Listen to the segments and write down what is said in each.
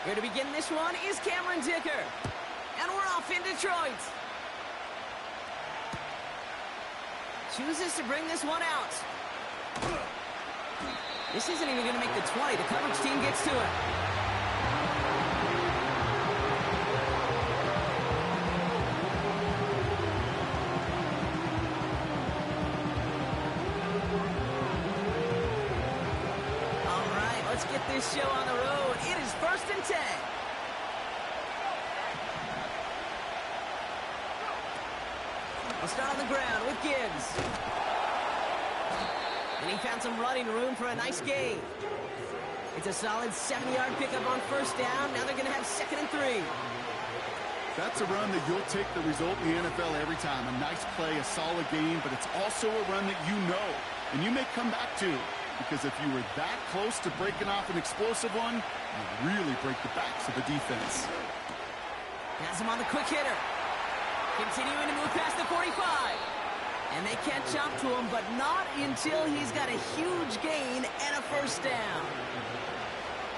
Here to begin this one is Cameron Dicker. And we're off in Detroit. Chooses to bring this one out. This isn't even going to make the 20. The coverage team gets to it. All right, let's get this show on the road. It is 1st and 10. We'll start on the ground with Gibbs. And he found some running room for a nice gain. It's a solid 70-yard pickup on 1st down. Now they're going to have 2nd and 3. That's a run that you'll take the result in the NFL every time. A nice play, a solid game, but it's also a run that you know, and you may come back to. Because if you were that close to breaking off an explosive one, you really break the backs of the defense. Has him on the quick hitter. Continuing to move past the 45. And they can't jump to him, but not until he's got a huge gain and a 1st down.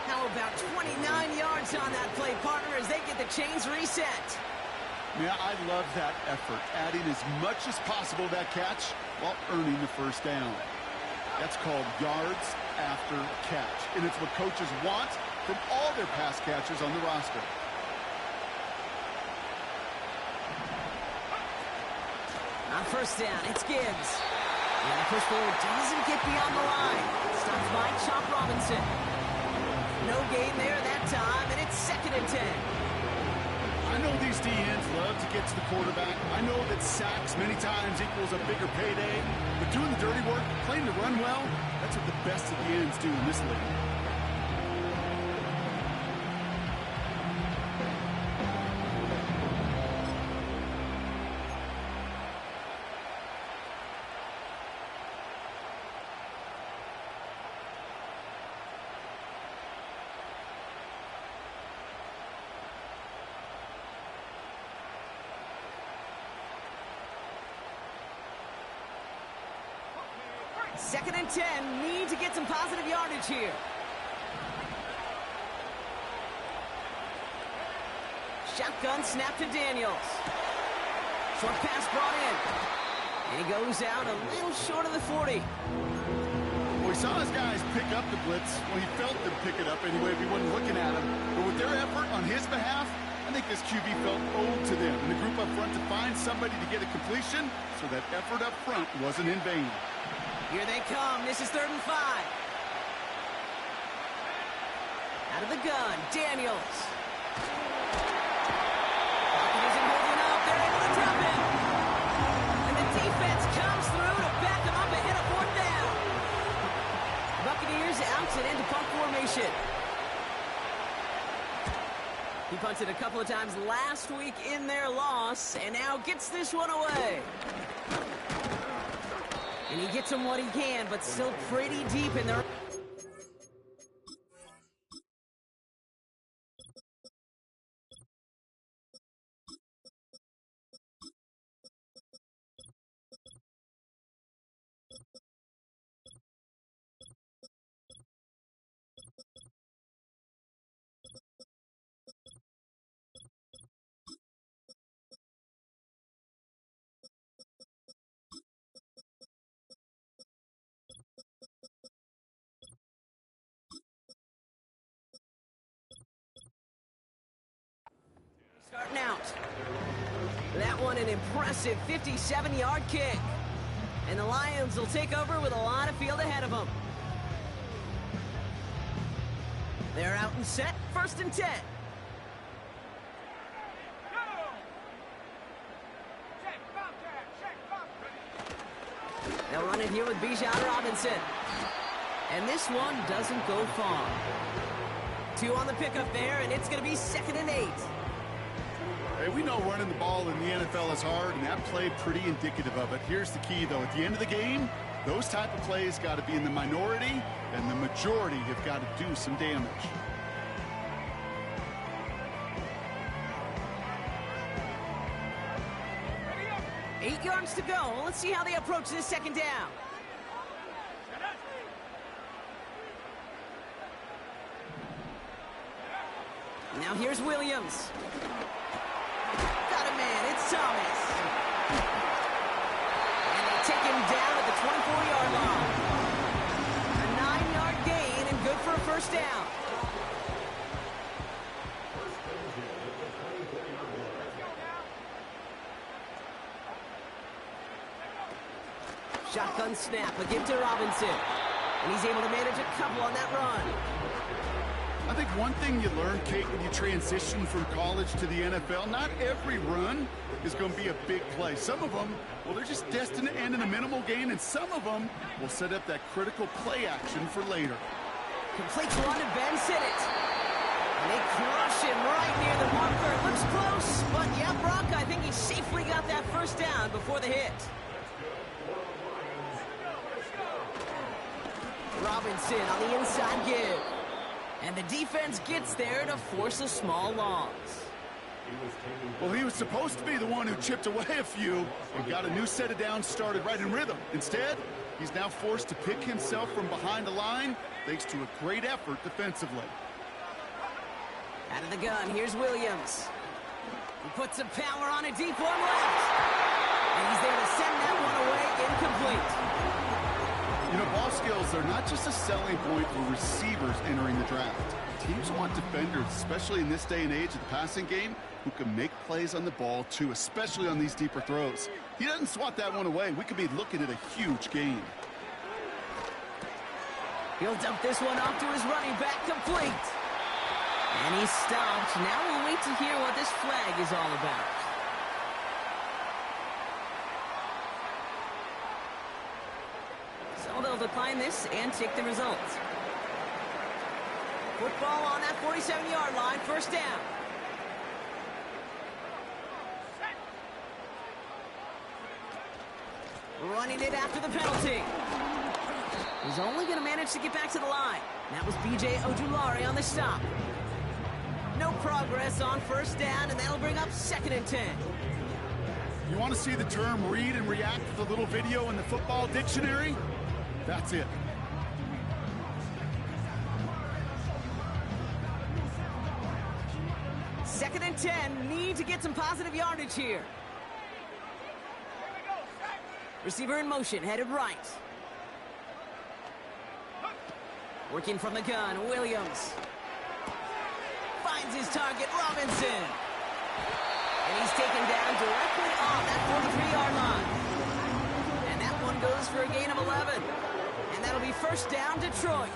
How about 29 yards on that play, partner, as they get the chains reset? Yeah, I love that effort, adding as much as possible to that catch while earning the 1st down. That's called yards after catch, and it's what coaches want from all their pass catchers on the roster. On 1st down, it's Gibbs. And the push forward doesn't get beyond the line. Stopped by Chop Robinson. No gain there that time, and it's 2nd and 10. I know these DNs love to get to the quarterback. I know that sacks many times equals a bigger payday. But doing the dirty work, playing to run well, that's what the best of the ends do in this league. Second and 10, need to get some positive yardage here. Shotgun snap to Daniels. Short pass brought in. And he goes out a little short of the 40. Well, he saw his guys pick up the blitz. Well, he felt them pick it up anyway if he wasn't looking at him. But with their effort on his behalf, I think this QB felt owed to them and the group up front to find somebody to get a completion, so that effort up front wasn't in vain. Here they come. This is 3rd and 5. Out of the gun, Daniels. Pocket isn't holding up. They're able to drop him. And the defense comes through to back him up and hit a 4th down. Buccaneers out and into punt formation. He punted a couple of times last week in their loss, and now gets this one away. And he gets him what he can, but still pretty deep in there. Starting out. That one an impressive 57-yard kick. And the Lions will take over with a lot of field ahead of them. They're out and set, 1st and 10. They'll run it here with Bijan Robinson. And this one doesn't go far. 2 on the pickup there, and it's going to be 2nd and 8. Hey, we know running the ball in the NFL is hard, and that play pretty indicative of it. Here's the key, though. At the end of the game, those type of plays got to be in the minority, and the majority have got to do some damage. 8 yards to go. Let's see how they approach this 2nd down. Now here's Williams. Got a man, it's Thomas. And they take him down at the 24-yard line. A 9-yard gain and good for a first down. Shotgun snap, a give to Robinson. And he's able to manage a couple on that run. I think one thing you learn, Kate, when you transition from college to the NFL, not every run is going to be a big play. Some of them, well, they're just destined to end in a minimal gain, and some of them will set up that critical play action for later. Completes one to Ben Sinnott. And they crush him right near the marker. It looks close, but yeah, Brock, I think he safely got that first down before the hit. Robinson on the inside give. And the defense gets there to force a small loss. Well, he was supposed to be the one who chipped away a few and got a new set of downs started right in rhythm. Instead, he's now forced to pick himself from behind the line thanks to a great effort defensively. Out of the gun, here's Williams. He puts some power on a deep one left. And he's there to send that one away incomplete. You know, ball skills are not just a selling point for receivers entering the draft. Teams want defenders, especially in this day and age of the passing game, who can make plays on the ball, too, especially on these deeper throws. He doesn't swat that one away. We could be looking at a huge gain. He'll dump this one off to his running back, complete. And he's stopped. Now we'll wait to hear what this flag is all about. So they'll decline this and take the results. Football on that 47-yard line, first down. Running it after the penalty. He's only going to manage to get back to the line. That was B.J. Ojulari on the stop. No progress on first down, and that'll bring up 2nd and 10. You want to see the term read and react with a little video in the football dictionary? That's it. Second and 10, need to get some positive yardage here. Receiver in motion, headed right. Working from the gun, Williams. Finds his target, Robinson. And he's taken down directly on that 43-yard line. And that one goes for a gain of 11. And that'll be first down, Detroit.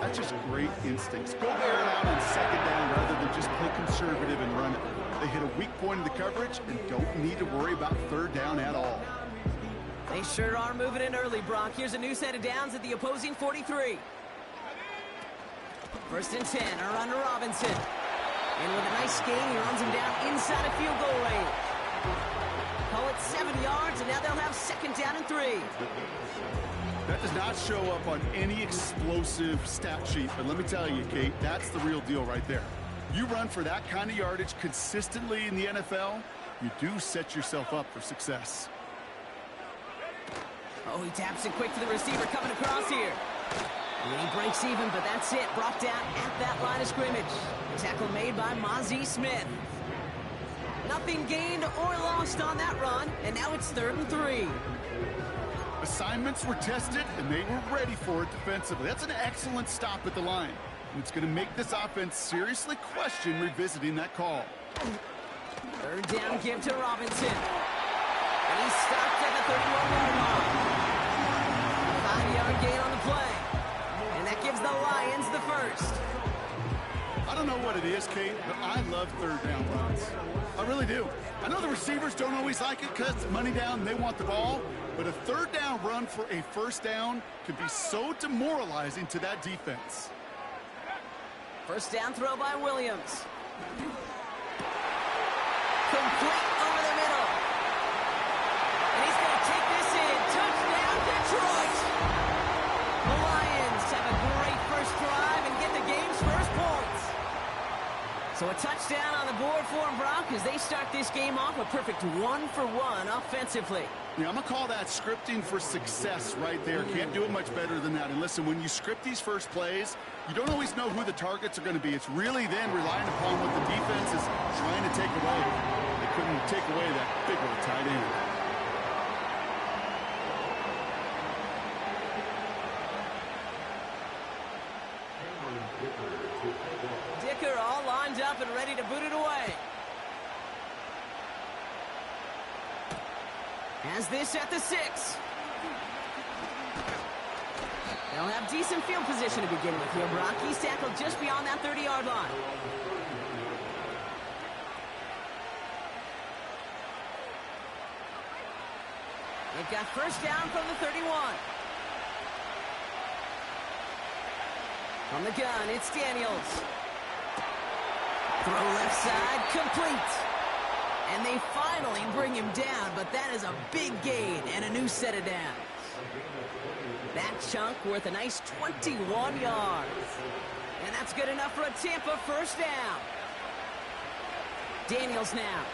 That's just great instincts. Go air it out on 2nd down rather than just play conservative and run it. They hit a weak point in the coverage and don't need to worry about 3rd down at all. They sure are moving in early, Brock. Here's a new set of downs at the opposing 43. 1st and 10, a run to Robinson. And with a nice gain, he runs him down inside of field goal range. Call it 7 yards, and now they'll have 2nd down and 3. That does not show up on any explosive stat sheet, but let me tell you, Kate, that's the real deal right there. You run for that kind of yardage consistently in the NFL, you do set yourself up for success. Oh, he taps it quick to the receiver coming across here. And he breaks even, but that's it. Brought down at that line of scrimmage. Tackle made by Mozzie Smith. Nothing gained or lost on that run, and now it's 3rd and 3. Assignments were tested, and they were ready for it defensively. That's an excellent stop at the line. And it's going to make this offense seriously question revisiting that call. 3rd down give to Robinson. And he's stopped at the 31-yard line. 5-yard gain on the play. And that gives the Lions the first. I don't know what it is, Kate, but I love 3rd down runs. I really do. I know the receivers don't always like it because it's money down and they want the ball, but a 3rd down run for a first down can be so demoralizing to that defense. First down throw by Williams. Complete over the middle. And he's going to take this in. Touchdown, Detroit. The Lions have a great first drive and get the game's first points. So a touchdown on the board for them, Brock, as they start this game off a perfect 1-for-1 offensively. Yeah, I'm going to call that scripting for success right there. Can't do it much better than that. And listen, when you script these first plays, you don't always know who the targets are going to be. It's really then relying upon what the defense is trying to take away. They couldn't take away that big old tight end. Dicker all lined up and ready to boot it away. Has this at the 6. They'll have decent field position to begin with here, Brock. He's tackled just beyond that 30-yard line. They've got first down from the 31. From the gun, it's Daniels. Throw left side, complete. And they finally bring him down, but that is a big gain and a new set of downs. That chunk worth a nice 21 yards. And that's good enough for a Tampa first down. Daniels now.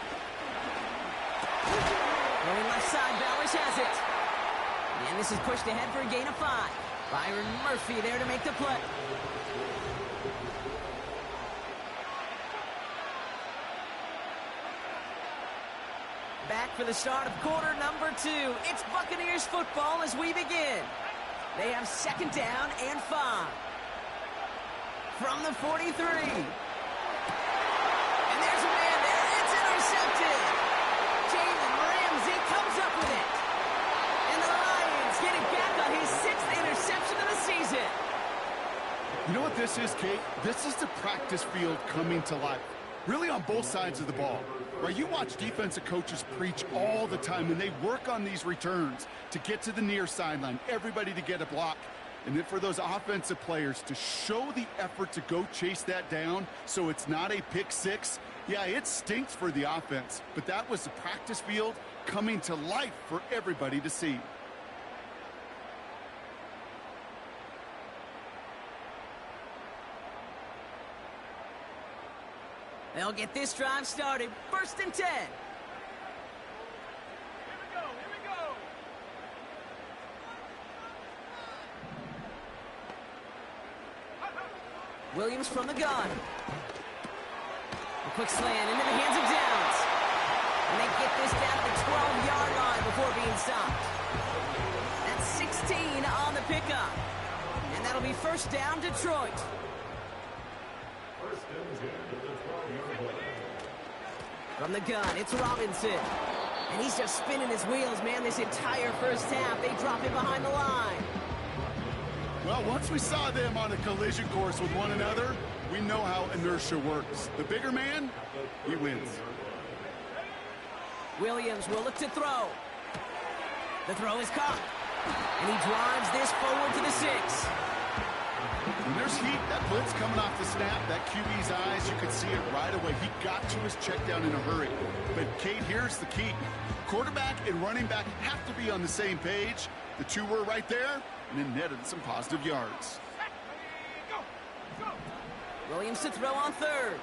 Going left side, Bowers has it. And this is pushed ahead for a gain of 5. Byron Murphy there to make the play. Back for the start of quarter number 2. It's Buccaneers football as we begin. They have second down and 5. From the 43. And there's a man there. It's intercepted. Jalen Ramsey comes up with it. And the Lions get it back on his 6th interception of the season. You know what this is, Kate? This is the practice field coming to life. Really on both sides of the ball. Right, you watch defensive coaches preach all the time when they work on these returns to get to the near sideline, everybody to get a block. And then for those offensive players to show the effort to go chase that down so it's not a pick 6, yeah, it stinks for the offense. But that was the practice field coming to life for everybody to see. They'll get this drive started. First and 10. Here we go. Williams from the gun. A quick slant into the hands of Downs. And they get this down to the 12-yard line before being stopped. That's 16 on the pickup. And that'll be first down, Detroit. From the gun, it's Robinson. And he's just spinning his wheels, man, this entire first half. They drop him behind the line. Well, once we saw them on a collision course with one another, we know how inertia works. The bigger man, he wins. Williams will look to throw. The throw is caught. And he drives this forward to the 6. When there's heat, that blitz coming off the snap, that QB's eyes, you can see it right away. He got to his check down in a hurry. But, Kate, here's the key. Quarterback and running back have to be on the same page. The two were right there, and then netted some positive yards. Williams to throw on 3rd.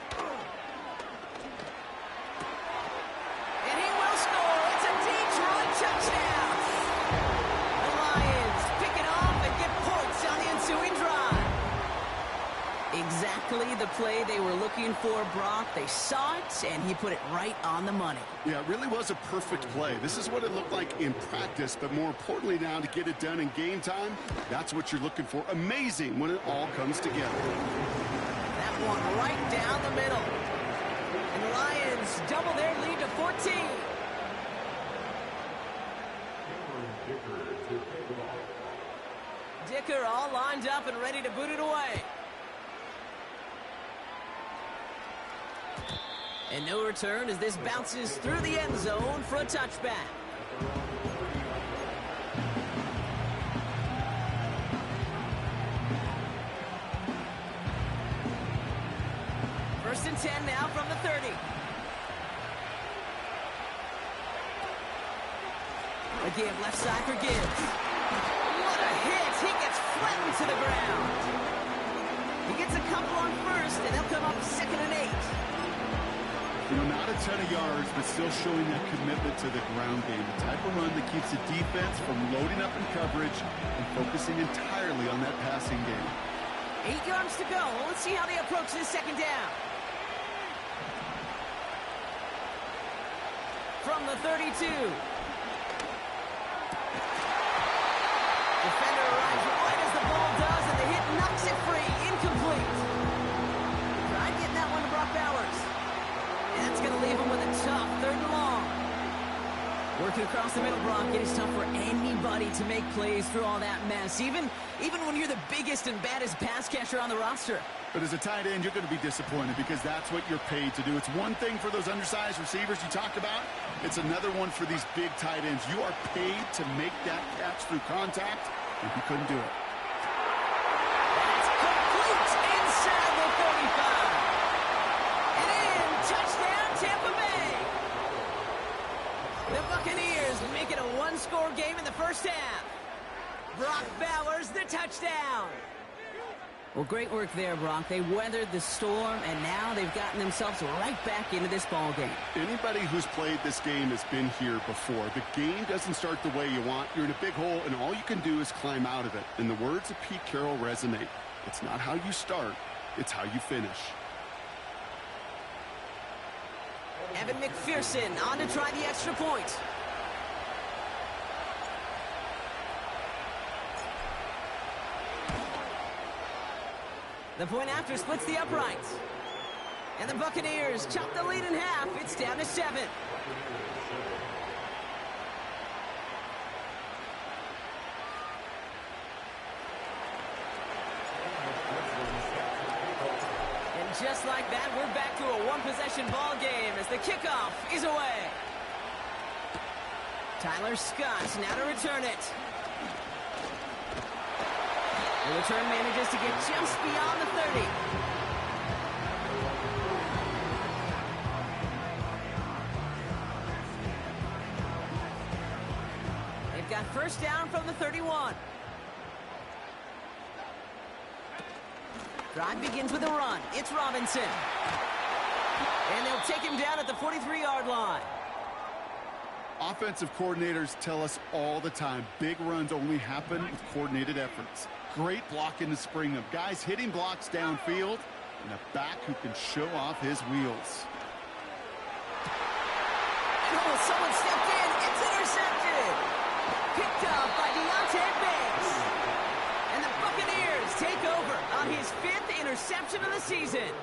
And he will score. It's a Detroit touchdown. The Lions pick it off and get points on the ensuing drive. Exactly the play they were looking for, Brock. They saw it, and he put it right on the money. Yeah, it really was a perfect play. This is what it looked like in practice, but more importantly now to get it done in game time, that's what you're looking for. Amazing when it all comes together. That one right down the middle. And the Lions double their lead to 14. Dicker all lined up and ready to boot it away. And no return as this bounces through the end zone for a touchback. First and 10 now from the 30. Again, left side for Gibbs. What a hit! He gets flattened to the ground. He gets a couple on first, and they'll come up 2nd and 8. You know, not a ton of yards, but still showing that commitment to the ground game. The type of run that keeps the defense from loading up in coverage and focusing entirely on that passing game. 8 yards to go. Let's see how they approach this second down. From the 32. Defender arrives right as the ball does, and the hit knocks it free. Incomplete. Tried getting that one to Brock Bowers. And that's going to leave him with a tough 3rd and long. Working across the middle, Brock. It is tough for anybody to make plays through all that mess, even when you're the biggest and baddest pass catcher on the roster. But as a tight end, you're going to be disappointed because that's what you're paid to do. It's one thing for those undersized receivers you talked about. It's another one for these big tight ends. You are paid to make that catch through contact, and you couldn't do it. That's complete inside the 35. And in, touchdown, Tampa Bay. The Buccaneers make it a 1-score game in the first half. Brock Bowers, the touchdown. Well, great work there, Brock. They weathered the storm, and now they've gotten themselves right back into this ball game. Anybody who's played this game has been here before. The game doesn't start the way you want. You're in a big hole, and all you can do is climb out of it. And the words of Pete Carroll resonate. It's not how you start, it's how you finish. Evan McPherson on to try the extra point. The point after splits the uprights. And the Buccaneers chop the lead in half. It's down to 7. And just like that, we're back to a one-possession ball game as the kickoff is away. Tyler Scott now to return it. The return manages to get just beyond the 30. They've got first down from the 31. Drive begins with a run. It's Robinson. And they'll take him down at the 43-yard line. Offensive coordinators tell us all the time, big runs only happen with coordinated efforts. Great block in the spring of guys hitting blocks downfield and a back who can show off his wheels. Oh, someone stepped in. It's intercepted. Picked up by Deontay Banks. And the Buccaneers take over on his 5th interception of the season.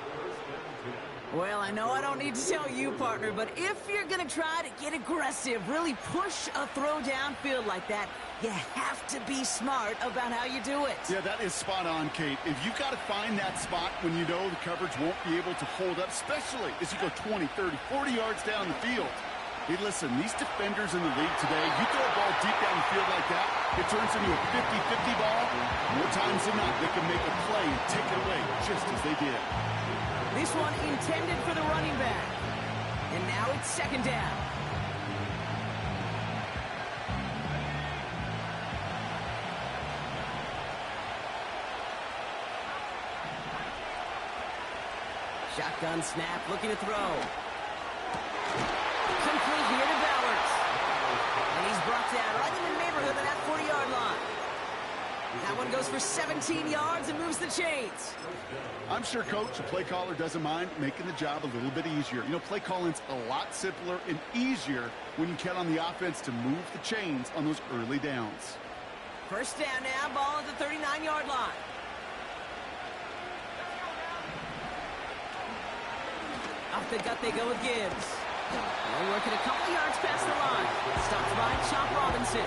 Well, I know I don't need to tell you, partner, but if you're going to try to get aggressive, really push a throw downfield like that, you have to be smart about how you do it. Yeah, that is spot on, Kate. If you've got to find that spot when you know the coverage won't be able to hold up, especially as you go 20, 30, 40 yards down the field. Hey, listen, these defenders in the league today, you throw a ball deep down the field like that, it turns into a 50-50 ball. More times than not, they can make a play and take it away just as they did. This one intended for the running back. And now it's second down. Shotgun snap, looking to throw. Complete here to Bowers. And he's brought down right in the neighborhood of that 40-yard line. That one goes for 17 yards and moves the chains. I'm sure, Coach, the play caller doesn't mind making the job a little bit easier. You know, play calling's a lot simpler and easier when you count on the offense to move the chains on those early downs. First down now, ball at the 39-yard line. Off the gut they go with Gibbs. Only working a couple yards past the line. Stopped by Chop Robinson.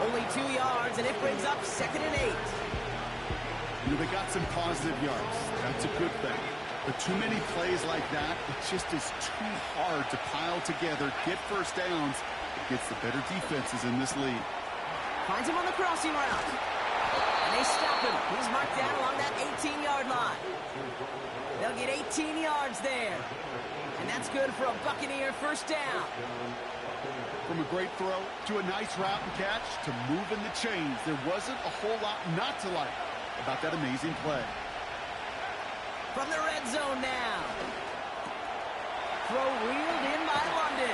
Only 2 yards, and it brings up 2nd and 8. You know, they got some positive yards. That's a good thing. But too many plays like that, it just is too hard to pile together, get first downs against the better defenses in this league. Finds him on the crossing route. And they stop him. He's marked down along that 18-yard line. They'll get 18 yards there. And that's good for a Buccaneer first down. From a great throw to a nice route and catch to moving the chains, there wasn't a whole lot not to like about that amazing play. From the red zone now. throw reeled in by London.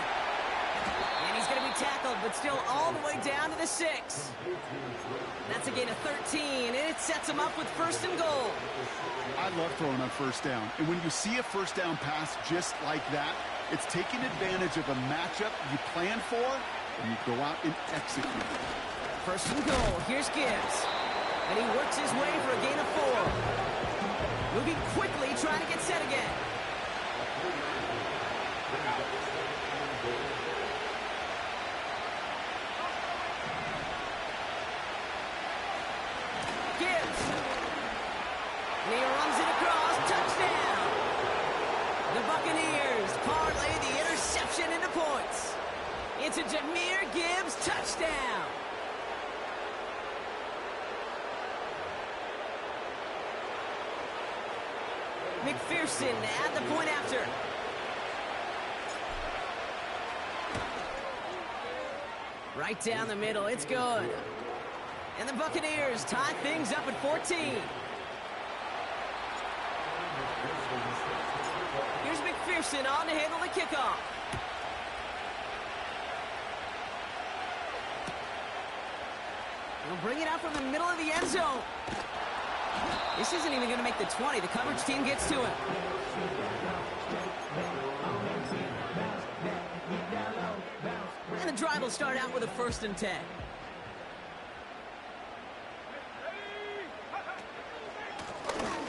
And he's going to be tackled, but still all the way down to the 6. That's a gain of 13, and it sets him up with 1st and goal. I love throwing on 1st down. And when you see a 1st down pass just like that, it's taking advantage of a matchup you plan for, and you go out and execute. 1st and goal. Here's Gibbs. And he works his way for a gain of 4. Moving quickly, trying to get set again. Gibbs. And he runs it across. Touchdown. The Buccaneers parlay the interception into points. It's a Jahmyr Gibbs touchdown. McPherson at the point after. Right down the middle. It's good. And the Buccaneers tie things up at 14. Here's McPherson on to handle the kickoff. He'll bring it out from the middle of the end zone. This isn't even going to make the 20. The coverage team gets to him. And the drive will start out with a 1st and 10.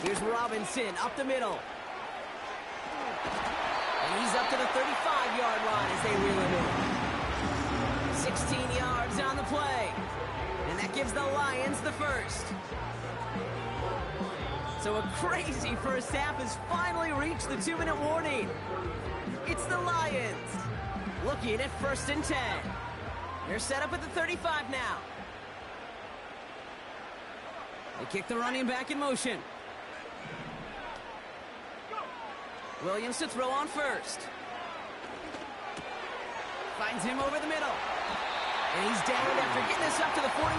Here's Robinson up the middle. And he's up to the 35-yard line as they reel him in. 16 yards on the play. And that gives the Lions the 1st. So a crazy first half has finally reached the 2-minute warning. It's the Lions looking at 1st and 10. They're set up at the 35 now. They kick the running back in motion. Williams to throw on 1st. Finds him over the middle. And he's down after getting this up to the 41.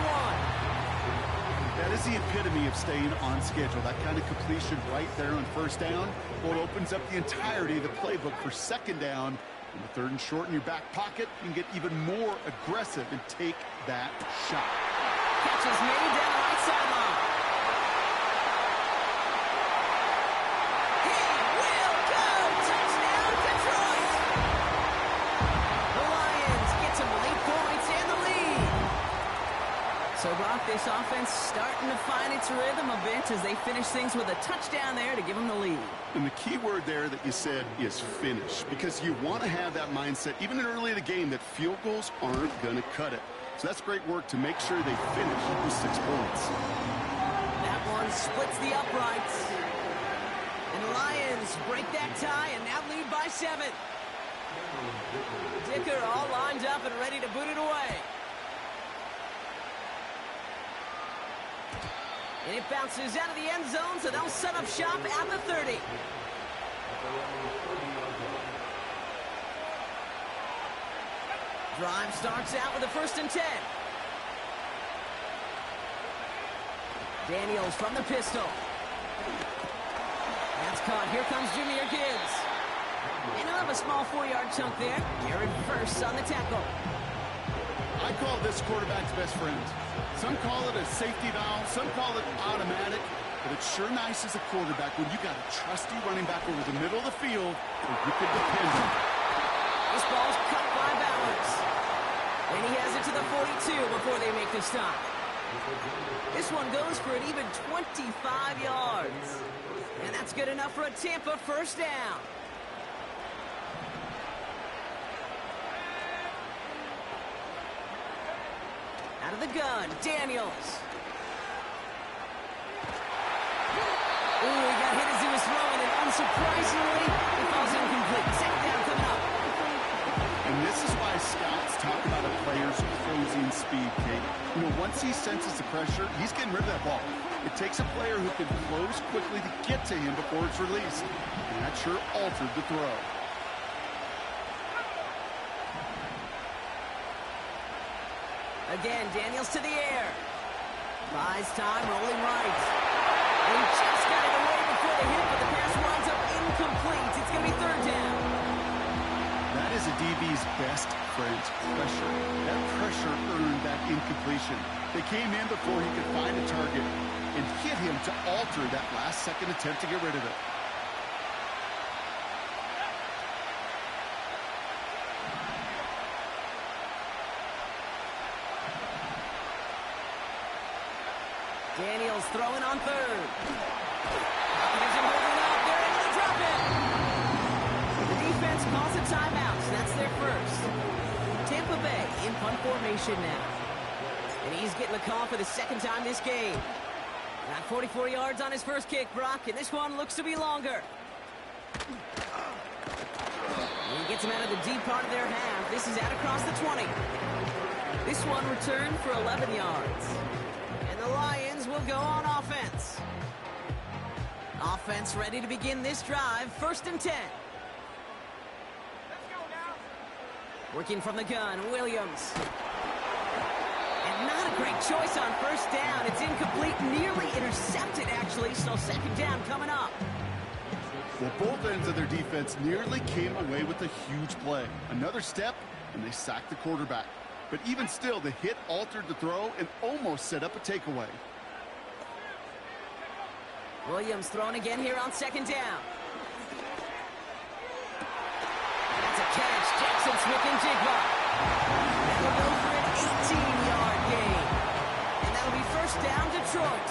That is the epitome of staying on schedule. That kind of completion right there on 1st down. Well, it opens up the entirety of the playbook for 2nd down. And the 3rd and short in your back pocket, you can get even more aggressive and take that shot. Catch is made down the right sideline. He will go! Touchdown, Detroit! The Lions get some late points and the lead. So, Brock, this offense starting to find its rhythm a bit as they finish things with a touchdown there to give them the lead. And the key word there that you said is finish, because you want to have that mindset, even early in the game, that field goals aren't going to cut it. So that's great work to make sure they finish with 6 points. That one splits the uprights. And the Lions break that tie and now lead by 7. Dicker all lined up and ready to boot it away. And it bounces out of the end zone, so they'll set up shop at the 30. Drive starts out with a 1st and 10. Daniels from the pistol. That's caught. Here comes Jahmyr Gibbs. And he'll have a small 4-yard chunk there. Jared first on the tackle. I call this quarterback's best friend. Some call it a safety valve, some call it automatic, but it's sure nice as a quarterback when you got a trusty running back over the middle of the field where you can depend on. This ball's cut by Bowers. And he has it to the 42 before they make the stop. This one goes for an even 25 yards. And that's good enough for a Tampa 1st down. Out of the gun, Daniels. Ooh, he got hit as he was throwing, and unsurprisingly, it falls incomplete. 2nd down coming up. And this is why scouts talk about a player's closing speed, Kate. You know, once he senses the pressure, he's getting rid of that ball. It takes a player who can close quickly to get to him before it's released. And that sure altered the throw. Again, Daniels to the air. Buys time, rolling right. And just got it away before the hit, but the pass winds up incomplete. It's going to be 3rd down. is a DB's best friend, pressure. That pressure earned that incompletion. They came in before he could find a target and hit him to alter that last-second attempt to get rid of it. Daniels throwing on third. Buccaneers are moving up. They're into the drop-in. The defense calls a timeout, so that's their first. Tampa Bay in punt formation now. And he's getting the call for the second time this game. Got 44 yards on his first kick, Brock, and this one looks to be longer. And he gets him out of the deep part of their half. This is out across the 20. This one returned for 11 yards. And the Lions will go on offense. Offense ready to begin this drive. 1st and 10. Working from the gun, Williams. And not a great choice on first down. It's incomplete, nearly intercepted, actually, so second down coming up. Well, both ends of their defense nearly came away with a huge play. Another step, and they sacked the quarterback. But even still, the hit altered the throw and almost set up a takeaway. Williams thrown again here on second down. That's a catch. Jackson Smith-Njigba. That'll go for an 18-yard gain. And that'll be first down, Detroit.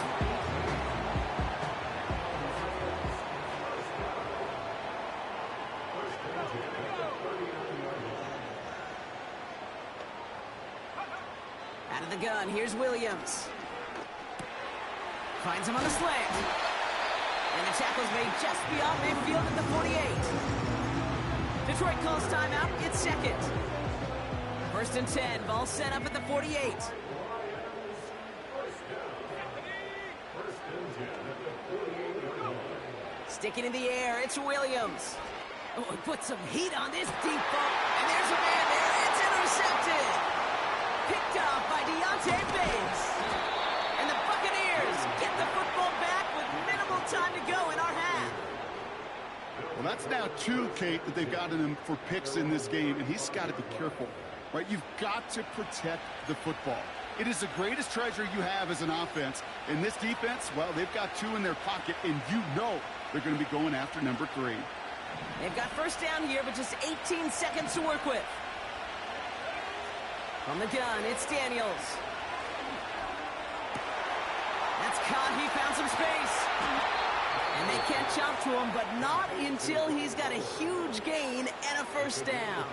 Out of the gun, here's Williams. Finds him on the slant. And the tackle's made just beyond midfield at the 48. Detroit calls timeout. It's second. 1st and 10. Ball set up at the 48. Sticking in the air. It's Williams. Oh, he put some heat on this deep ball. And there's a man there. It's intercepted. Picked off by Deontay Bates. And the Buccaneers get the football back with minimal time to go in our half. Well, that's now 2, Kate, that they've gotten him for picks in this game, and he's got to be careful, right? You've got to protect the football. It is the greatest treasure you have as an offense. In this defense, well, they've got 2 in their pocket, and you know they're going to be going after number 3. They've got first down here, but just 18 seconds to work with. From the gun, it's Daniels. That's caught. He found some space. And they catch up to him, but not until he's got a huge gain and a first down.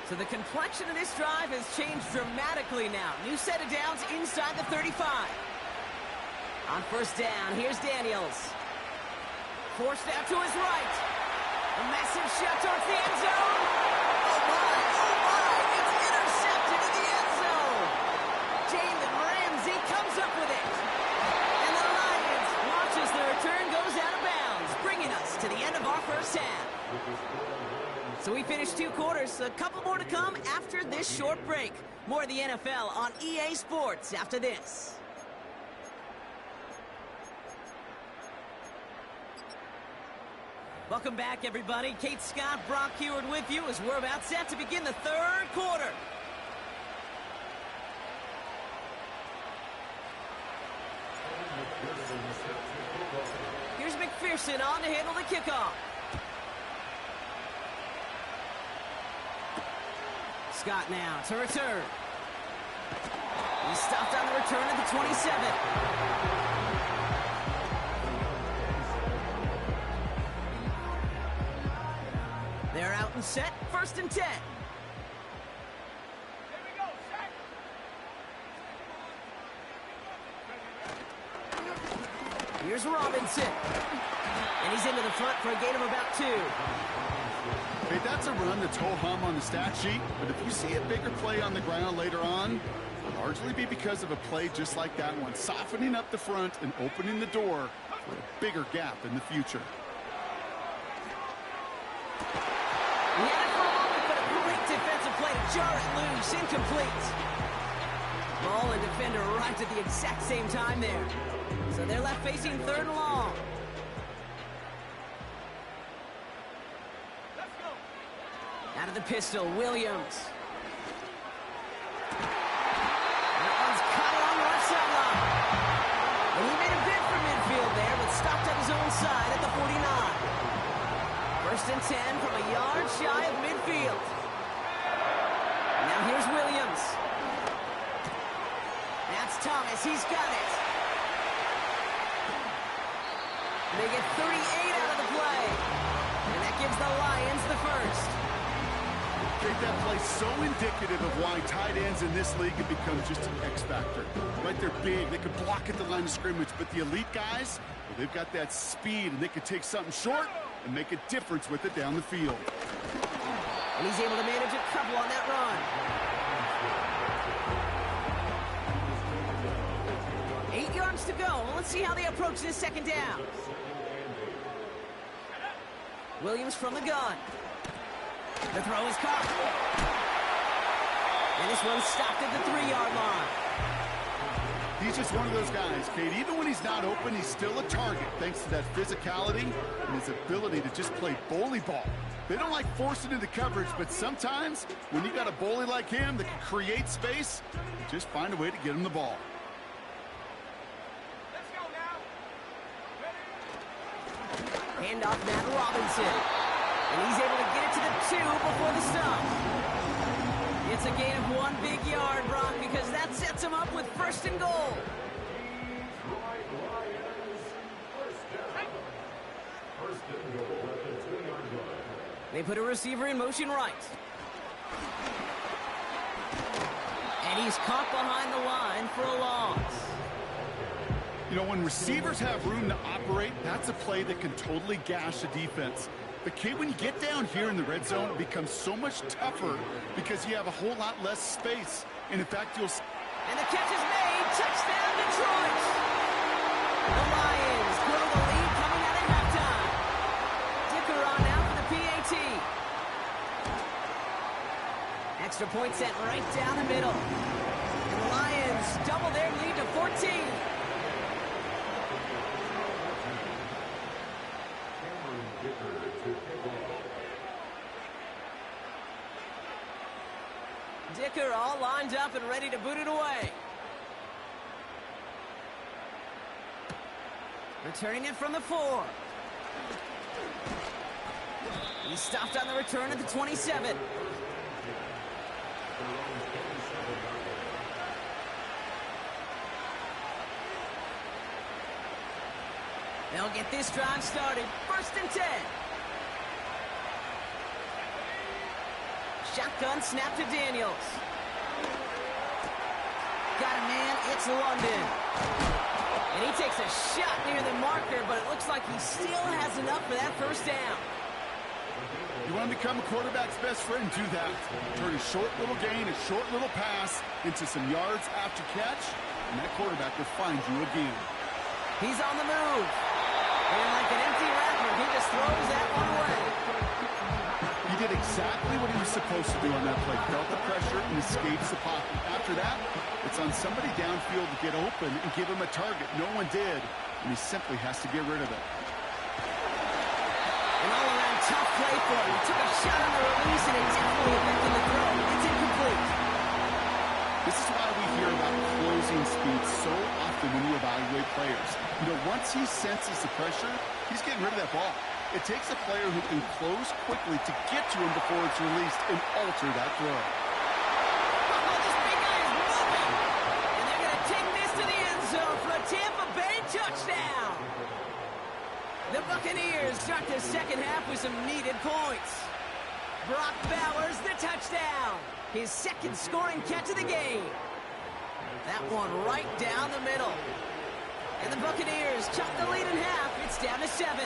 So the complexion of this drive has changed dramatically now. New set of downs inside the 35. On first down, here's Daniels. Forced out to his right. A massive shot towards the end zone. Oh my, it's intercepted in the end zone. Jalen Ramsey comes up with it. And the Lions watch as the return goes out of bounds, bringing us to the end of our first half. So we finished 2 quarters, a couple more to come after this short break. More of the NFL on EA Sports after this. Welcome back, everybody. Kate Scott, Brock Heward with you as we're about set to begin the 3rd quarter. Here's McPherson on to handle the kickoff. Scott now to return. He's stopped on the return at the 27. They're out and set. 1st and 10. Here's Robinson. And he's into the front for a gain of about 2. Hey, that's a run that's ho-hum on the stat sheet, but if you see a bigger play on the ground later on, it'll largely be because of a play just like that one, softening up the front and opening the door for a bigger gap in the future. He had it for a moment, but a great defensive play to jar it loose, incomplete. Ball and defender arrived at the exact same time there. So they're left facing 3rd and long. Out of the pistol, Williams. That one's cut along the left sideline. And he made a bid for midfield there, but stopped at his own side at the 49. First and 10 from a yard shy of midfield. Now here's Williams. That's Thomas. He's got it. They get 38 out of the play. And that gives the Lions the first. Jake, that play so indicative of why tight ends in this league have become just an X factor. Right, they're big. They can block at the line of scrimmage. But the elite guys, well, they've got that speed, and they can take something short and make a difference with it down the field. And he's able to manage a couple on that run. 8 yards to go. Let's see how they approach this second down. Williams from the gun. The throw is caught. And this one's stopped at the 3-yard line. He's just one of those guys, Kate. Even when he's not open, he's still a target thanks to that physicality and his ability to just play bully ball. They don't like forcing into coverage, but sometimes when you got a bully like him that can create space, just find a way to get him the ball. Let's go now. Handoff Matt Robinson. And he's able to get it to the 2 before the stop. It's a gain of 1 big yard, Brock, because that sets him up with first and goal. They put a receiver in motion right. And he's caught behind the line for a loss. You know, when receivers have room to operate, that's a play that can totally gash a defense. But, Kate, when you get down here in the red zone, it becomes so much tougher because you have a whole lot less space. And, in fact, you'll... And the catch is made. Touchdown, Detroit. The Lions grow the lead coming out at halftime. Dicker on now for the PAT. Extra point set right down the middle. And the Lions double their lead to 14. Dicker all lined up and ready to boot it away. Returning it from the 4. He stopped on the return at the 27. They'll get this drive started. First and 10. Shotgun snap to Daniels. Got a man, it's London. And he takes a shot near the marker, but it looks like he still has enough for that first down. You want to become a quarterback's best friend, do that. Turn a short little gain, a short little pass into some yards after catch, and that quarterback will find you again. He's on the move. And like an empty wrapper, he just throws that one away. He did exactly what he was supposed to do on that play. Felt the pressure and escapes the pocket. After that, it's on somebody downfield to get open and give him a target. No one did, and he simply has to get rid of it. An all-around tough play for him. He took a shot on the release, and it definitely affected the throw. It's incomplete. This is why we hear about closing speed so often when you evaluate players. You know, once he senses the pressure, he's getting rid of that ball. It takes a player who can close quickly to get to him before it's released and alter that throw. Oh, this big guy is moving. And they're going to take this to the end zone for a Tampa Bay touchdown. The Buccaneers start the second half with some needed points. Brock Bowers, the touchdown. His second scoring catch of the game. That one right down the middle. And the Buccaneers chop the lead in half. It's down to 7.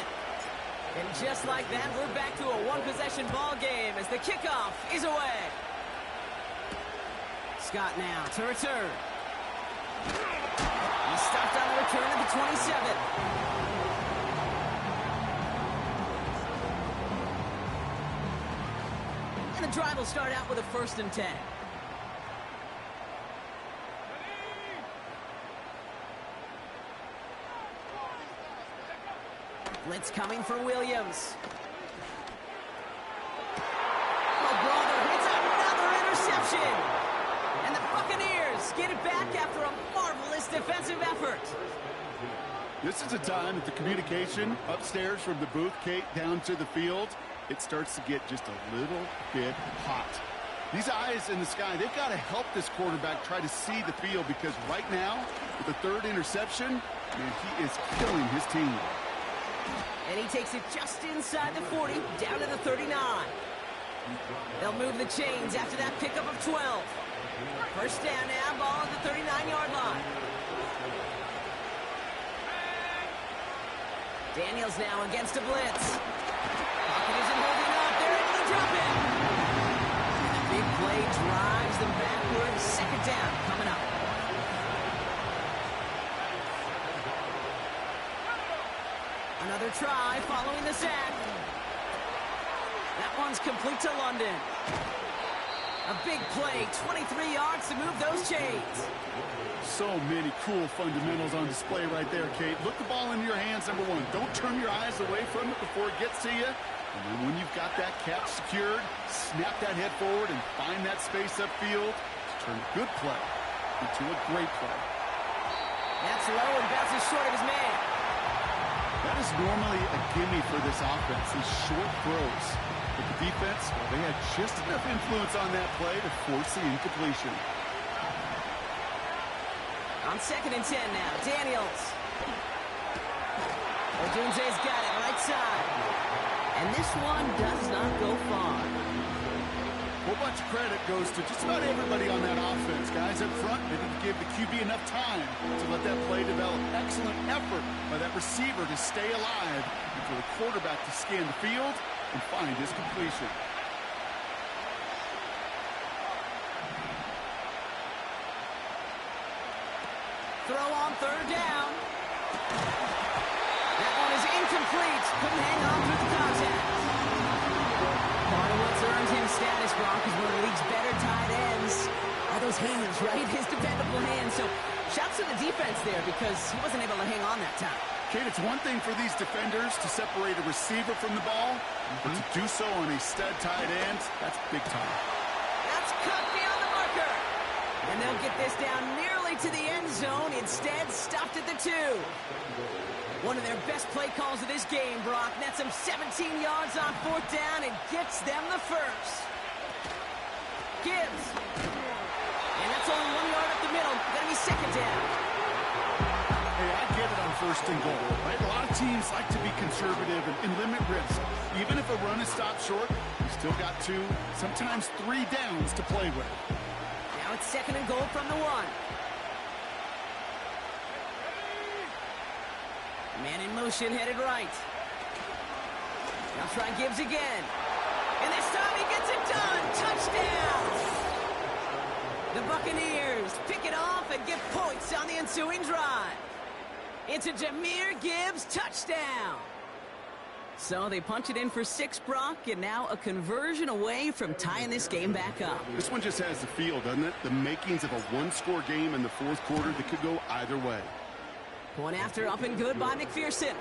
And just like that, we're back to a one-possession ball game as the kickoff is away. Scott now to return. He stopped on the return at the 27. And the drive will start out with a 1st and 10. Blitz coming for Williams. LeBron interception. And the Buccaneers get it back after a marvelous defensive effort. This is a time that the communication upstairs from the booth, Kate, down to the field, it starts to get just a little bit hot. These eyes in the sky, they've got to help this quarterback try to see the field, because right now, with the third interception, man, he is killing his team. And he takes it just inside the 40, down to the 39. They'll move the chains after that pickup of 12. First down now, ball at the 39-yard line. Daniels now against a blitz. Pocket isn't holding up. They're able to drop it. And the big play drives them backward. Second down coming up. Another try following the sack. That one's complete to London. A big play, 23 yards to move those chains. So many cool fundamentals on display right there, Kate. Look the ball into your hands, number one. Don't turn your eyes away from it before it gets to you. And then when you've got that catch secured, snap that head forward and find that space upfield to turn a good play into a great play. That's low and bounces short of his man. That is normally a gimme for this offense, these short throws. But the defense, well, they had just enough influence on that play to force the incompletion. On 2nd and 10 now, Daniels. Odunze's got it, right side. And this one does not go far. A whole bunch of credit goes to just about everybody on that offense. Guys up front, they didn't give the QB enough time to let that play develop. Excellent effort by that receiver to stay alive and for the quarterback to scan the field and find his completion. Throw on 3rd down. That one is incomplete. Couldn't hang on through the contact. Part of what's earned him status, Brock, is one of the league's better tight ends. Are those hands, right? His dependable hands. So shouts to the defense there, because he wasn't able to hang on that time. Kate, it's one thing for these defenders to separate a receiver from the ball, but to do so on a stud tight end, that's big time. That's cut beyond the marker. And they'll get this down nearly to the end zone. Instead, stopped at the 2. One of their best play calls of this game, Brock. Nets them 17 yards on 4th down and gets them the first. Gibbs. And that's only 1 yard up the middle. Gonna be 2nd down. Hey, I get it on 1st and goal, right? A lot of teams like to be conservative and limit risk. Even if a run is stopped short, you still got 2, sometimes 3 downs to play with. Now it's 2nd and goal from the 1. Man in motion, headed right. Now try Gibbs again. And this time he gets it done. Touchdown! The Buccaneers pick it off and get points on the ensuing drive. It's a Jahmyr Gibbs touchdown. So they punch it in for 6, Brock, and now a conversion away from tying this game back up. This one just has the feel, doesn't it? The makings of a one-score game in the 4th quarter that could go either way. Point after, up and good by McPherson.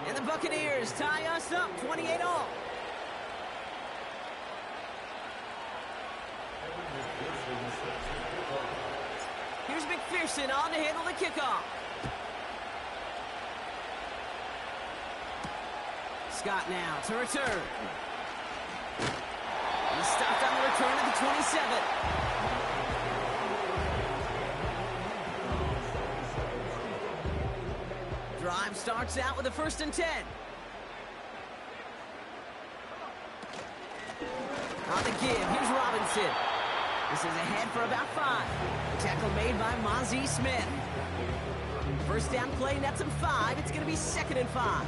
And the Buccaneers tie us up 28-all. Here's McPherson on to handle the kickoff. Scott now to return. He's stopped on the return at the 27. Drive starts out with a 1st and 10. On the give, here's Robinson. This is ahead for about 5. The tackle made by Mozzie Smith. First down play nets him 5. It's going to be 2nd and 5.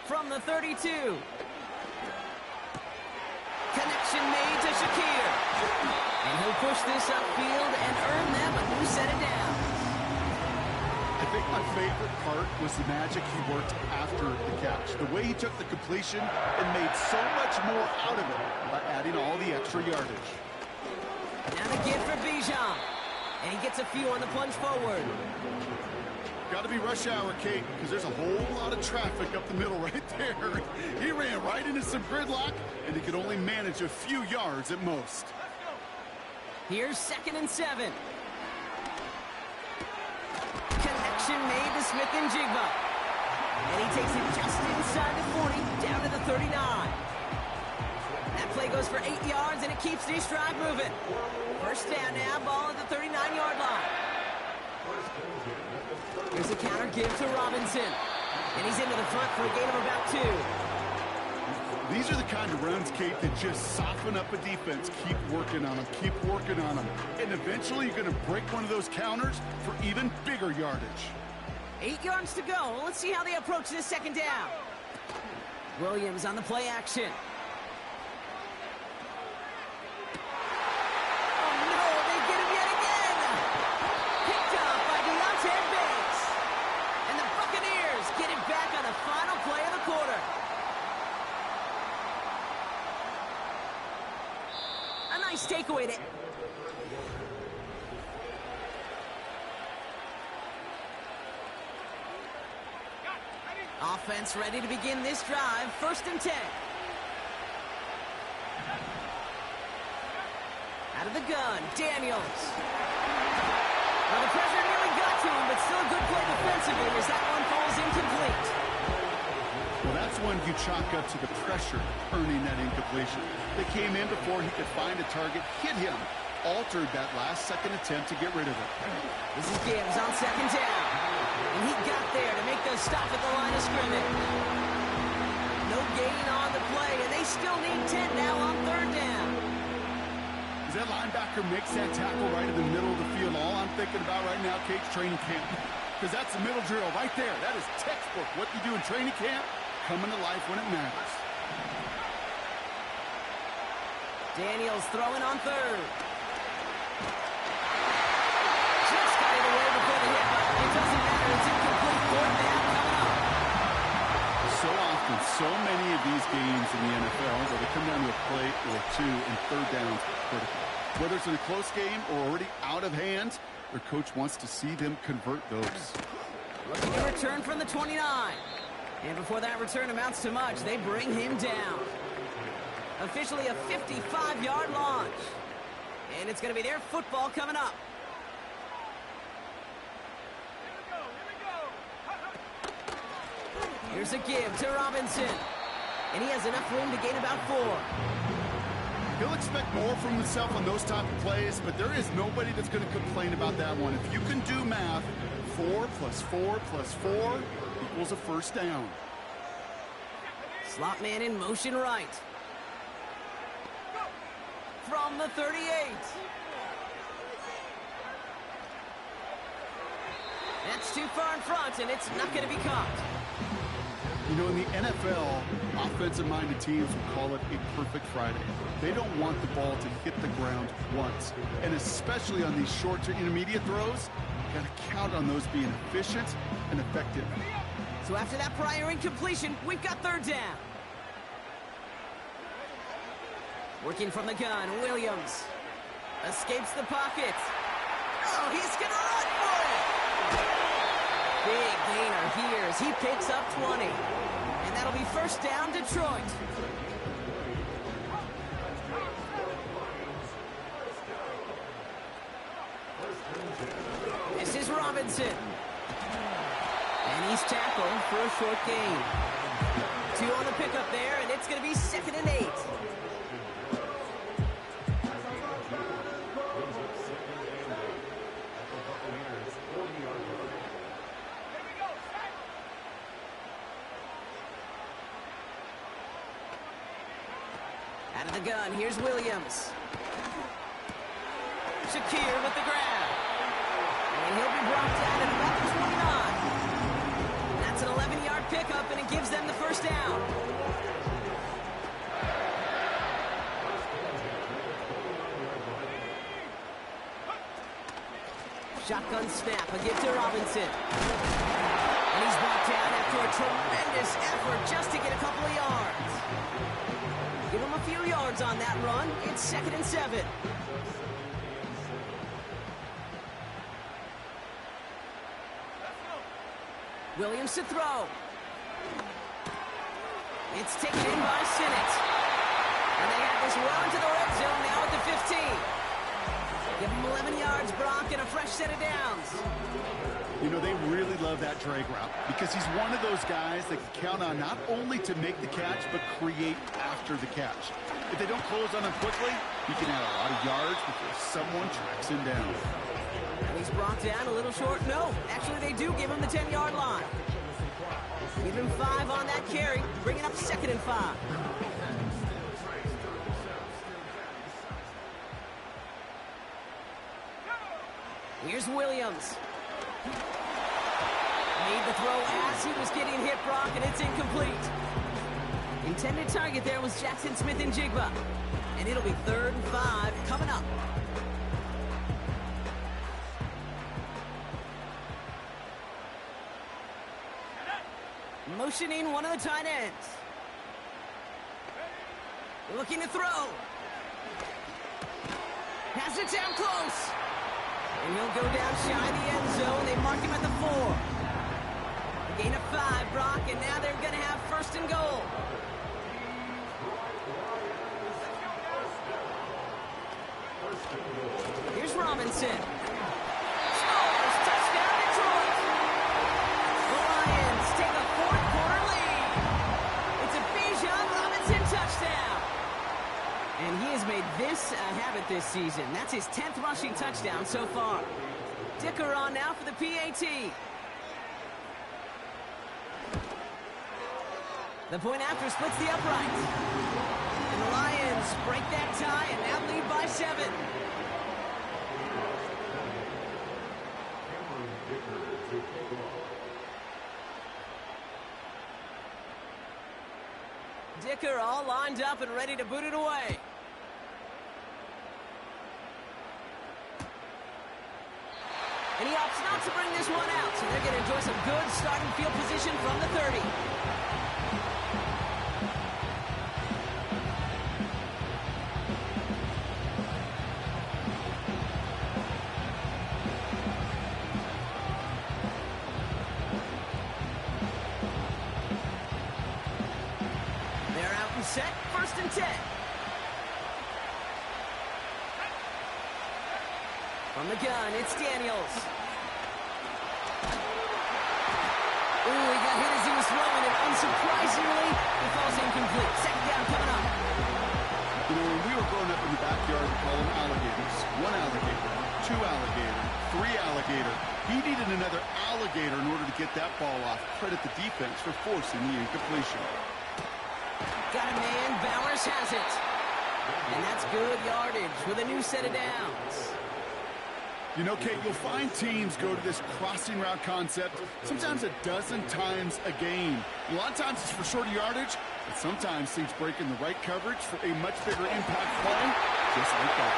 From the 32. Connection made to Shakir. And he'll push this upfield and earn them a new set of downs. I think my favorite part was the magic he worked after the catch. The way he took the completion and made so much more out of it by adding all the extra yardage. Now the give for Bijan. And he gets a few on the plunge forward. Got to be rush hour, Kate, because there's a whole lot of traffic up the middle right there. He ran right into some gridlock, and he could only manage a few yards at most. Here's 2nd and 7. Connection made to Smith and Jigba. And he takes it just inside the 40, down to the 39. That play goes for 8 yards, and it keeps the drive moving. First down now, ball at the 39-yard line. Here's a counter give to Robinson. And he's into the front for a gain of about 2. These are the kind of runs, Kate, that just soften up a defense. Keep working on them, keep working on them. And eventually you're going to break one of those counters for even bigger yardage. 8 yards to go. Let's see how they approach this 2nd down. Williams on the play action. Nice takeaway there. Offense ready to begin this drive. 1st and 10. Out of the gun, Daniels. Well, the pressure nearly got to him, but still a good play defensively as that one falls incomplete. Well, that's one you chalk up to the pressure earning that incompletion. They came in before he could find a target, hit him, altered that last-second attempt to get rid of it. This is Gibbs on 2nd down. And he got there to make the stop at the line of scrimmage. No gain on the play, and they still need 10 now on 3rd down. As that linebacker makes that tackle right in the middle of the field, all I'm thinking about right now, Kate's training camp. Because that's the middle drill right there. That is textbook. What you do in training camp, coming to life when it matters. Daniels throwing on 3rd. Just got it away before the hit, but it doesn't matter. It's incomplete. 4th down coming up. So often, so many of these games in the NFL where they come down to a play or 2 and 3rd downs critical. Whether it's in a close game or already out of hand, their coach wants to see them convert those. Looking to return from the 29. And before that return amounts to much, they bring him down. Officially a 55-yard launch. And it's going to be their football coming up. Here's a give to Robinson. And he has enough room to gain about 4. He'll expect more from himself on those type of plays, but there is nobody that's going to complain about that one. If you can do math, 4 plus 4 plus 4 equals a 1st down. Slot man in motion right. From the 38. That's too far in front, and it's not going to be caught. You know, in the NFL, offensive-minded teams will call it a perfect Friday. They don't want the ball to hit the ground once. And especially on these short to intermediate throws, you got to count on those being efficient and effective. So after that prior incompletion, we've got 3rd down. Working from the gun, Williams. Escapes the pocket. Oh, he's going to run for it! Big gainer here as he picks up 20. And that'll be 1st down, Detroit. This is Robinson. And he's tackled for a short gain. 2 on the pickup there, and it's going to be 2nd and 8. Out of the gun, here's Williams. Shakir with the grab. And he'll be brought down at about the 29. That's an 11-yard pickup, and it gives them the 1st down. Shotgun snap, a give to Robinson. And he's brought down after a tremendous effort just to get a couple of yards. Give him a few yards on that run. It's 2nd and 7. Williams to throw. It's taken in by Sinnott. And they have this run to the red zone now at the 15. Give him 11 yards, Brock, and a fresh set of downs. You know, they really love that drag route because he's one of those guys that can count on not only to make the catch, but create after the catch. If they don't close on him quickly, he can add a lot of yards before someone tracks him down. And he's brought down a little short. No, actually they do give him the 10-yard line. Give him 5 on that carry, bringing up 2nd and 5. Here's Williams. Made the throw as he was getting hit, Brock, and it's incomplete. Intended target there was Jackson Smith and Jigba. And it'll be 3rd and 5 coming up. Motioning one of the tight ends. Looking to throw. Has it down close. And he'll go down shy of the end zone. They mark him at the 4. A gain of 5, Brock, and now they're going to have 1st and goal. Here's Robinson. Scores! Touchdown, Detroit! The Lions take a 4th-quarter lead. It's a Bijan Robinson touchdown. And he has made this a habit this season. That's his 10th rushing touchdown so far. Dicker on now for the PAT. The point after splits the upright. And the Lions break that tie and now lead by 7. Dicker all lined up and ready to boot it away. And he opts not to bring this one out, so they're going to enjoy some good starting field position from the 30. They're out and set, 1st and 10. From the gun, it's Daniels. Ooh, he got hit as he was throwing, and unsurprisingly, he falls incomplete. 2nd down coming up. You know, when we were growing up in the backyard, we call them alligators. 1 alligator, 2 alligator, 3 alligator. He needed another alligator in order to get that ball off. Credit the defense for forcing the incompletion. Got a man, Bowers has it. And that's good yardage with a new set of downs. You know, Kate, you'll find teams go to this crossing route concept sometimes a dozen times a game. A lot of times it's for shorter yardage, but sometimes teams break in the right coverage for a much bigger impact play, just like that.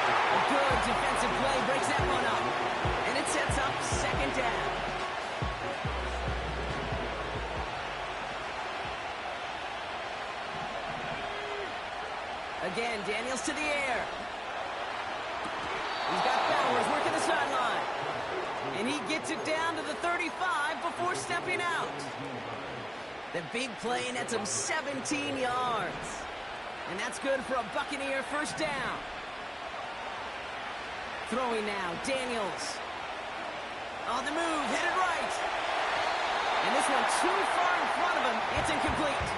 A good defensive play breaks that one up, and it sets up 2nd down. Again, Daniels to the air. He's got Bowers working the sideline. And he gets it down to the 35 before stepping out. The big play nets him 17 yards. And that's good for a Buccaneer 1st down. Throwing now, Daniels. On the move, headed right. And this one too far in front of him. It's incomplete.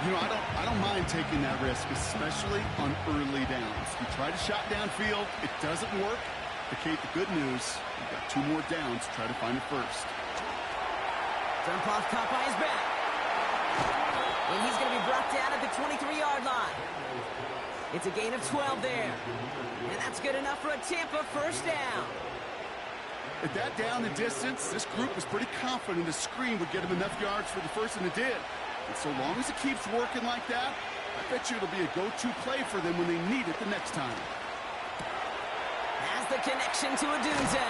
You know, I don't mind taking that risk, especially on early downs. You try to shot downfield, it doesn't work. But Kate, the good news, you've got 2 more downs to try to find it first. Dumpath caught by his back. And he's going to be brought down at the 23-yard line. It's a gain of 12 there. And that's good enough for a Tampa 1st down. At that down and distance, this group was pretty confident the screen would get him enough yards for the 1st, and it did. And so long as it keeps working like that, I bet you it'll be a go-to play for them when they need it the next time. Has the connection to Odunze.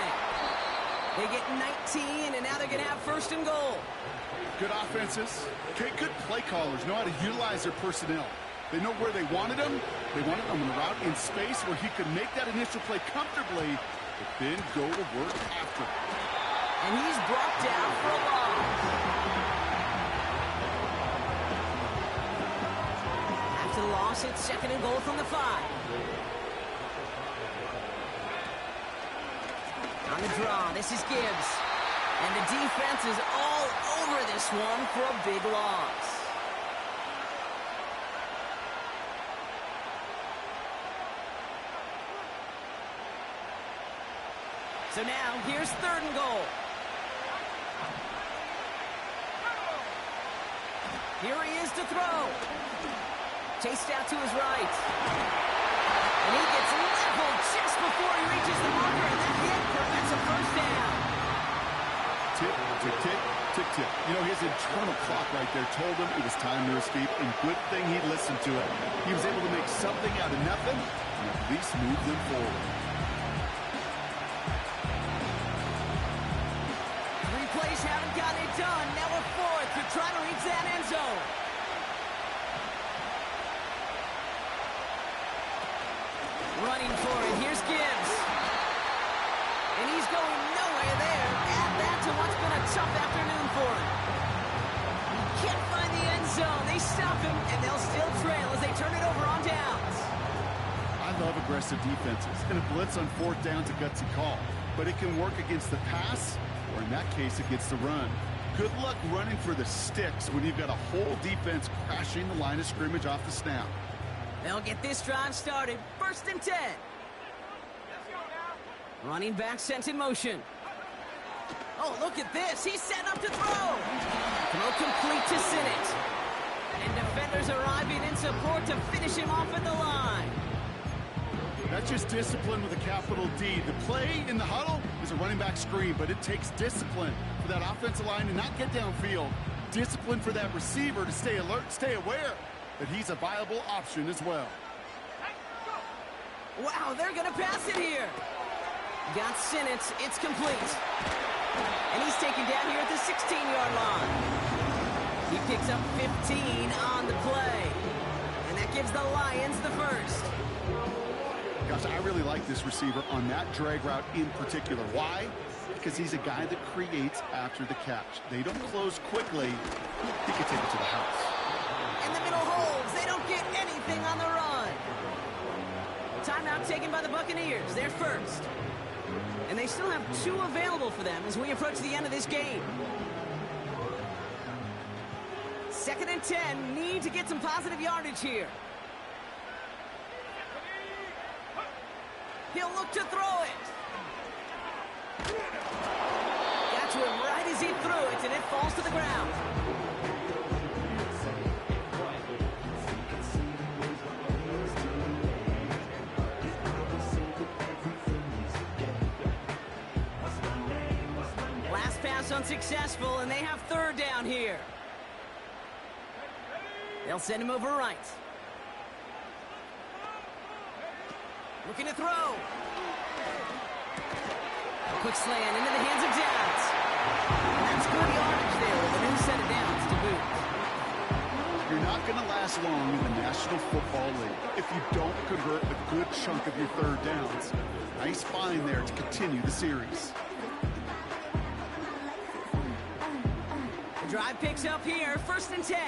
They get 19, and now they're going to have 1st and goal. Good offenses. Okay, good play callers know how to utilize their personnel. They know where they wanted him. They wanted him on the route in space where he could make that initial play comfortably, but then go to work after. And he's brought down for a loss. After the loss, it's 2nd and goal from the 5. On the draw, this is Gibbs. And the defense is all over this one for a big loss. So now, here's 3rd and goal. Here he is to throw. Chased out to his right. And he gets leveled just before he reaches the marker, and that hit prevents a 1st down. Tick, tick, tick, tick, tick. You know, his internal clock right there told him it was time to escape, and good thing he listened to it. He was able to make something out of nothing, and at least move them forward. 3 plays haven't gotten it done. Now we're 4th to try to reach that end zone. Running for it. Here's Gibbs. And he's going nowhere there. Add that to what's been a tough afternoon for him. He can't find the end zone. They stop him, and they'll still trail as they turn it over on downs. I love aggressive defenses, and a blitz on 4th down's a gutsy call. But it can work against the pass, or in that case, against the run. Good luck running for the sticks when you've got a whole defense crashing the line of scrimmage off the snap. They'll get this drive started. 1st and 10. Running back sent in motion. Oh, look at this. He's set up to throw. Throw complete to Sinnott. And defenders arriving in support to finish him off at the line. That's just discipline with a capital D. The play in the huddle is a running back screen, but it takes discipline for that offensive line to not get downfield. Discipline for that receiver to stay alert, stay aware that he's a viable option as well. Wow, they're going to pass it here. Got Sinnott. It's complete. And he's taken down here at the 16-yard line. He picks up 15 on the play. And that gives the Lions the 1st. Gosh, I really like this receiver on that drag route in particular. Why? Because he's a guy that creates after the catch. They don't close quickly. He can take it to the house. In the middle holds. They don't get anything on the run. Timeout taken by the Buccaneers. They're 1st. And they still have 2 available for them as we approach the end of this game. 2nd and 10. Need to get some positive yardage here. He'll look to throw it. Got to him right as he threw it, and it falls to the ground. Last pass unsuccessful, and they have 3rd down here. They'll send him over right. Looking to throw. A quick slant into the hands of Downs. And that's good yardage there with a new set of downs to boot. You're not going to last long in the National Football League if you don't convert a good chunk of your 3rd downs. Nice find there to continue the series. The drive picks up here, 1st and 10.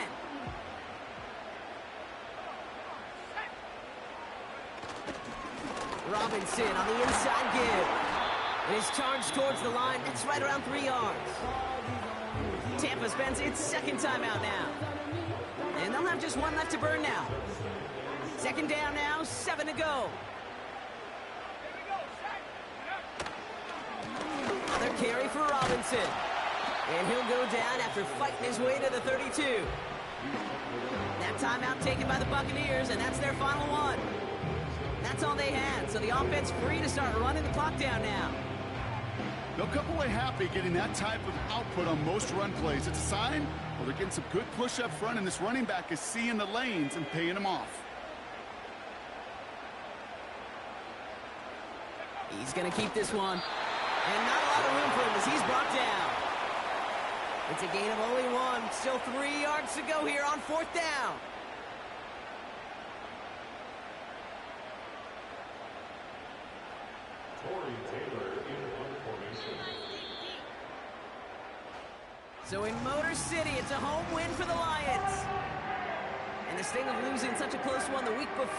Robinson on the inside give. It is charged towards the line. It's right around 3 yards. Tampa spends its 2nd timeout now. And they'll have just 1 left to burn now. 2nd down now, 7 to go. Another carry for Robinson. And he'll go down after fighting his way to the 32. That timeout taken by the Buccaneers, and that's their final one. That's all they had, so the offense free to start running the clock down now. They'll come away happy getting that type of output on most run plays. It's a sign, well, they're getting some good push up front, and this running back is seeing the lanes and paying them off. He's going to keep this one. And not a lot of room for him as he's brought down. It's a gain of only 1. Still 3 yards to go here on 4th down. So in Motor City, it's a home win for the Lions. And the sting of losing such a close one the week before.